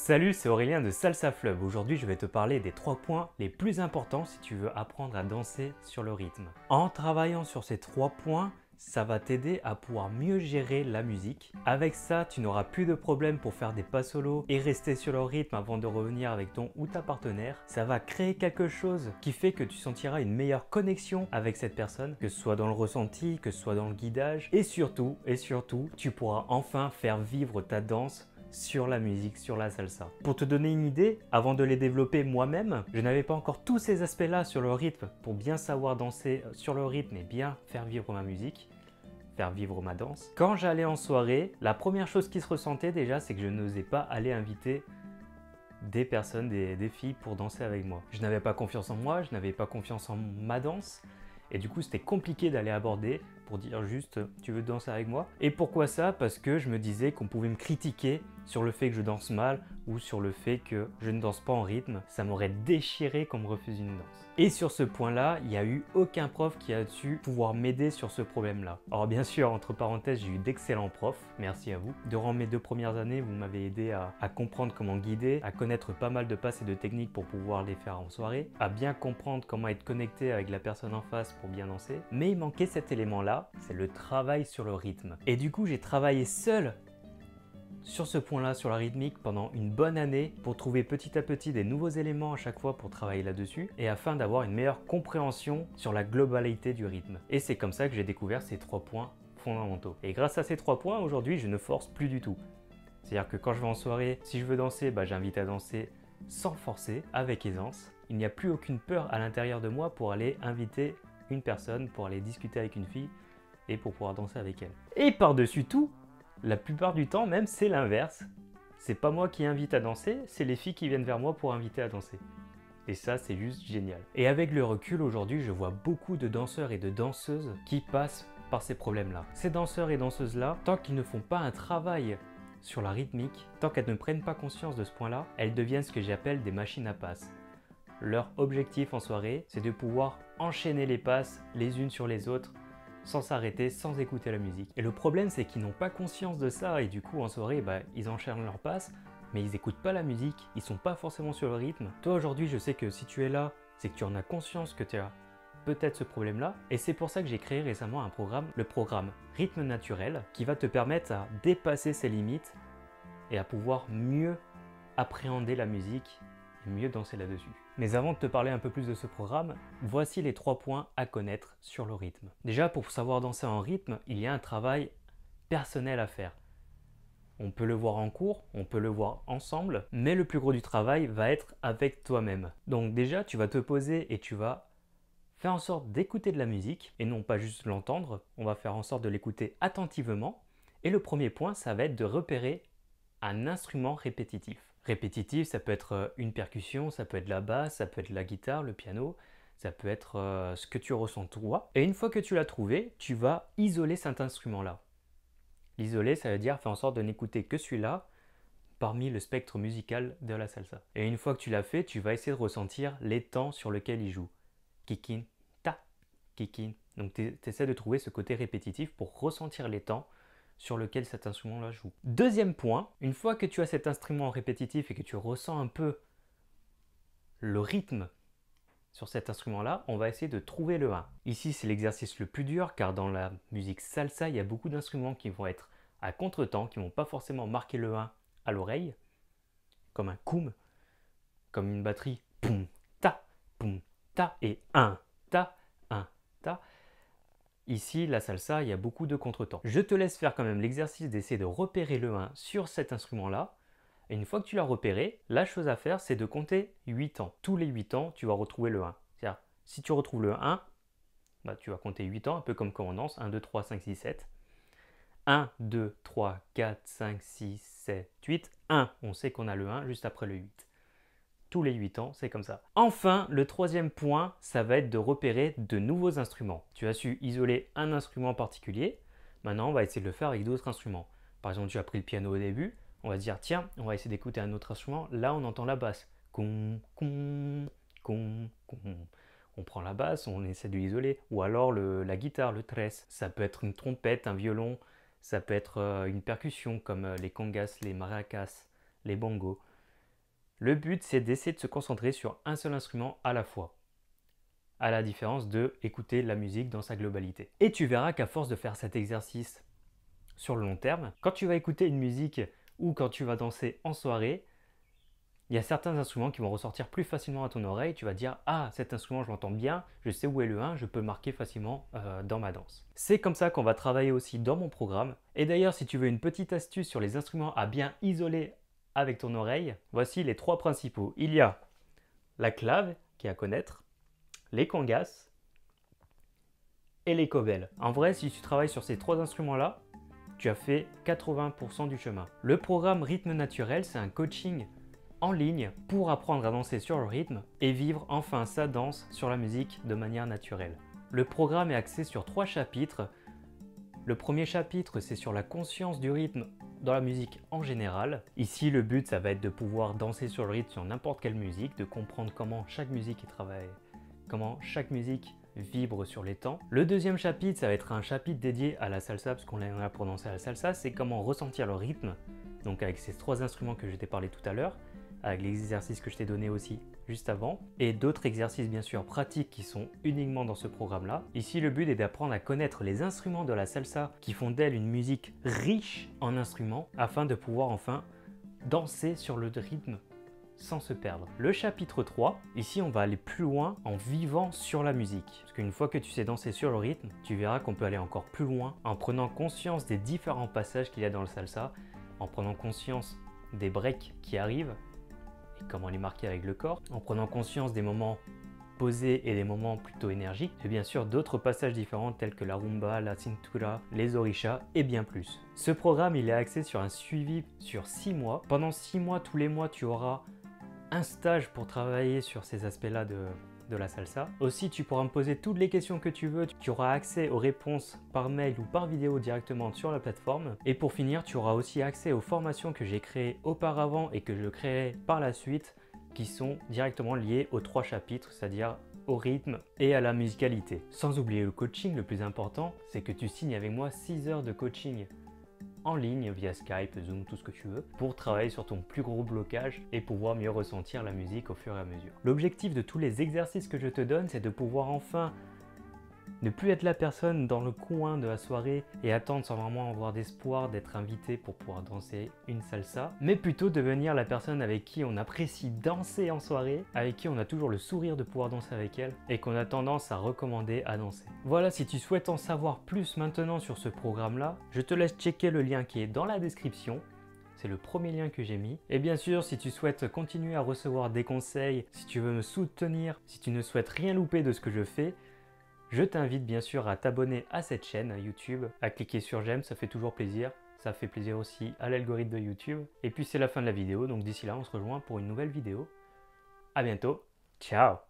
Salut, c'est Aurélien de Salsa Fleuve. Aujourd'hui, je vais te parler des 3 points les plus importants si tu veux apprendre à danser sur le rythme. En travaillant sur ces 3 points, ça va t'aider à pouvoir mieux gérer la musique. Avec ça, tu n'auras plus de problème pour faire des pas solos et rester sur le rythme avant de revenir avec ton ou ta partenaire. Ça va créer quelque chose qui fait que tu sentiras une meilleure connexion avec cette personne, que ce soit dans le ressenti, que ce soit dans le guidage. Et surtout, tu pourras enfin faire vivre ta danse sur la musique, sur la salsa. Pour te donner une idée, avant de les développer moi-même, je n'avais pas encore tous ces aspects-là sur le rythme pour bien savoir danser sur le rythme et bien faire vivre ma musique, faire vivre ma danse. Quand j'allais en soirée, la première chose qui se ressentait déjà, c'est que je n'osais pas aller inviter des personnes, des filles pour danser avec moi. Je n'avais pas confiance en moi, je n'avais pas confiance en ma danse. Et du coup, c'était compliqué d'aller aborder pour dire juste « tu veux danser avec moi ?» Et pourquoi ça? Parce que je me disais qu'on pouvait me critiquer sur le fait que je danse mal ou sur le fait que je ne danse pas en rythme. Ça m'aurait déchiré qu'on me refuse une danse. Et sur ce point-là, il n'y a eu aucun prof qui a su pouvoir m'aider sur ce problème-là. Alors bien sûr, entre parenthèses, j'ai eu d'excellents profs, merci à vous. Durant mes 2 premières années, vous m'avez aidé à comprendre comment guider, à connaître pas mal de passes et de techniques pour pouvoir les faire en soirée, à bien comprendre comment être connecté avec la personne en face pour bien danser. Mais il manquait cet élément-là, c'est le travail sur le rythme. Et du coup, j'ai travaillé seul sur ce point-là, sur la rythmique, pendant une bonne année pour trouver petit à petit des nouveaux éléments à chaque fois pour travailler là-dessus et afin d'avoir une meilleure compréhension sur la globalité du rythme. Et c'est comme ça que j'ai découvert ces 3 points fondamentaux. Et grâce à ces 3 points, aujourd'hui, je ne force plus du tout. C'est-à-dire que quand je vais en soirée, si je veux danser, j'invite à danser sans forcer, avec aisance. Il n'y a plus aucune peur à l'intérieur de moi pour aller inviter une personne, pour aller discuter avec une fille et pour pouvoir danser avec elle. Et par-dessus tout, la plupart du temps même, c'est l'inverse. C'est pas moi qui invite à danser, c'est les filles qui viennent vers moi pour inviter à danser. Et ça, c'est juste génial. Et avec le recul, aujourd'hui, je vois beaucoup de danseurs et de danseuses qui passent par ces problèmes-là. Ces danseurs et danseuses-là, tant qu'ils ne font pas un travail sur la rythmique, tant qu'elles ne prennent pas conscience de ce point-là, elles deviennent ce que j'appelle des machines à passes. Leur objectif en soirée, c'est de pouvoir enchaîner les passes les unes sur les autres, sans s'arrêter, sans écouter la musique. Et le problème, c'est qu'ils n'ont pas conscience de ça et du coup, en soirée, ils enchaînent leurs passes, mais ils n'écoutent pas la musique, ils sont pas forcément sur le rythme. Toi, aujourd'hui, je sais que si tu es là, c'est que tu en as conscience que tu as peut-être ce problème-là. Et c'est pour ça que j'ai créé récemment un programme, le programme Rythme Naturel, qui va te permettre à dépasser ces limites et à pouvoir mieux appréhender la musique et mieux danser là-dessus. Mais avant de te parler un peu plus de ce programme, voici les 3 points à connaître sur le rythme. Déjà, pour savoir danser en rythme, il y a un travail personnel à faire. On peut le voir en cours, on peut le voir ensemble, mais le plus gros du travail va être avec toi-même. Donc déjà, tu vas te poser et tu vas faire en sorte d'écouter de la musique et non pas juste l'entendre. On va faire en sorte de l'écouter attentivement. Et le premier point, ça va être de repérer un instrument répétitif. Répétitif, ça peut être une percussion, ça peut être la basse, ça peut être la guitare, le piano, ça peut être ce que tu ressens toi. Et une fois que tu l'as trouvé, tu vas isoler cet instrument-là. L'isoler, ça veut dire faire en sorte de n'écouter que celui-là parmi le spectre musical de la salsa. Et une fois que tu l'as fait, tu vas essayer de ressentir les temps sur lesquels il joue. Kikin, ta, kikin. Donc tu essaies de trouver ce côté répétitif pour ressentir les temps sur lequel cet instrument-là joue. Deuxième point, une fois que tu as cet instrument répétitif et que tu ressens un peu le rythme sur cet instrument-là, on va essayer de trouver le 1. Ici, c'est l'exercice le plus dur car dans la musique salsa, il y a beaucoup d'instruments qui vont être à contre-temps, qui ne vont pas forcément marquer le 1 à l'oreille, comme un koum, comme une batterie, poum, ta, et 1, ta, 1, ta. Ici, la salsa, il y a beaucoup de contretemps. Je te laisse faire quand même l'exercice d'essayer de repérer le 1 sur cet instrument-là. Et une fois que tu l'as repéré, la chose à faire, c'est de compter 8 temps. Tous les 8 temps, tu vas retrouver le 1. C'est-à-dire, si tu retrouves le 1, tu vas compter 8 temps, un peu comme quand on danse. 1, 2, 3, 5, 6, 7. 1, 2, 3, 4, 5, 6, 7, 8. 1, on sait qu'on a le 1 juste après le 8. Tous les 8 ans, c'est comme ça. Enfin, le troisième point, ça va être de repérer de nouveaux instruments. Tu as su isoler un instrument particulier. Maintenant, on va essayer de le faire avec d'autres instruments. Par exemple, tu as pris le piano au début. On va se dire, tiens, on va essayer d'écouter un autre instrument. Là, on entend la basse. Con, con, con, con. On prend la basse, on essaie de l'isoler. Ou alors la guitare, le tres. Ça peut être une trompette, un violon. Ça peut être une percussion comme les congas, les maracas, les bongos. Le but, c'est d'essayer de se concentrer sur un seul instrument à la fois, à la différence de écouter la musique dans sa globalité. Et tu verras qu'à force de faire cet exercice sur le long terme, quand tu vas écouter une musique ou quand tu vas danser en soirée, il y a certains instruments qui vont ressortir plus facilement à ton oreille. Tu vas dire « Ah, cet instrument, je l'entends bien, je sais où est le 1, je peux le marquer facilement dans ma danse. » C'est comme ça qu'on va travailler aussi dans mon programme. Et d'ailleurs, si tu veux une petite astuce sur les instruments à bien isoler avec ton oreille, voici les 3 principaux. Il y a la clave qui est à connaître, les congas et les cobelles. En vrai, si tu travailles sur ces 3 instruments-là, tu as fait 80% du chemin. Le programme Rythme Naturel, c'est un coaching en ligne pour apprendre à danser sur le rythme et vivre enfin sa danse sur la musique de manière naturelle. Le programme est axé sur 3 chapitres. Le premier chapitre, c'est sur la conscience du rythme dans la musique en général. Ici, le but, ça va être de pouvoir danser sur le rythme sur n'importe quelle musique, de comprendre comment chaque musique est travaillée, comment chaque musique vibre sur les temps. Le deuxième chapitre, ça va être un chapitre dédié à la salsa, parce qu'on est là pour danser à la salsa, c'est comment ressentir le rythme, donc avec ces 3 instruments que je t'ai parlé tout à l'heure, avec les exercices que je t'ai donnés aussi juste avant, et d'autres exercices bien sûr pratiques qui sont uniquement dans ce programme-là. Ici, le but est d'apprendre à connaître les instruments de la salsa qui font d'elle une musique riche en instruments, afin de pouvoir enfin danser sur le rythme sans se perdre. Le chapitre 3, ici on va aller plus loin en vivant sur la musique. Parce qu'une fois que tu sais danser sur le rythme, tu verras qu'on peut aller encore plus loin en prenant conscience des différents passages qu'il y a dans le salsa, en prenant conscience des breaks qui arrivent, et comment les marquer avec le corps, en prenant conscience des moments posés et des moments plutôt énergiques, et bien sûr d'autres passages différents tels que la rumba, la cintura, les orishas et bien plus. Ce programme, il est axé sur un suivi sur 6 mois. Pendant 6 mois, tous les mois, tu auras un stage pour travailler sur ces aspects-là de la salsa. Aussi, tu pourras me poser toutes les questions que tu veux. Tu auras accès aux réponses par mail ou par vidéo directement sur la plateforme. Et pour finir, tu auras aussi accès aux formations que j'ai créées auparavant et que je créerai par la suite, qui sont directement liées aux 3 chapitres, c'est-à-dire au rythme et à la musicalité. Sans oublier le coaching, le plus important, c'est que tu signes avec moi 6 heures de coaching en ligne via Skype, Zoom, tout ce que tu veux, pour travailler sur ton plus gros blocage et pouvoir mieux ressentir la musique au fur et à mesure. L'objectif de tous les exercices que je te donne, c'est de pouvoir enfin ne plus être la personne dans le coin de la soirée et attendre sans vraiment avoir d'espoir d'être invité pour pouvoir danser une salsa, mais plutôt devenir la personne avec qui on apprécie danser en soirée, avec qui on a toujours le sourire de pouvoir danser avec elle et qu'on a tendance à recommander à danser. Voilà, si tu souhaites en savoir plus maintenant sur ce programme-là, je te laisse checker le lien qui est dans la description. C'est le premier lien que j'ai mis. Et bien sûr, si tu souhaites continuer à recevoir des conseils, si tu veux me soutenir, si tu ne souhaites rien louper de ce que je fais, je t'invite bien sûr à t'abonner à cette chaîne YouTube, à cliquer sur j'aime, ça fait toujours plaisir. Ça fait plaisir aussi à l'algorithme de YouTube. Et puis c'est la fin de la vidéo, donc d'ici là on se rejoint pour une nouvelle vidéo. À bientôt, ciao!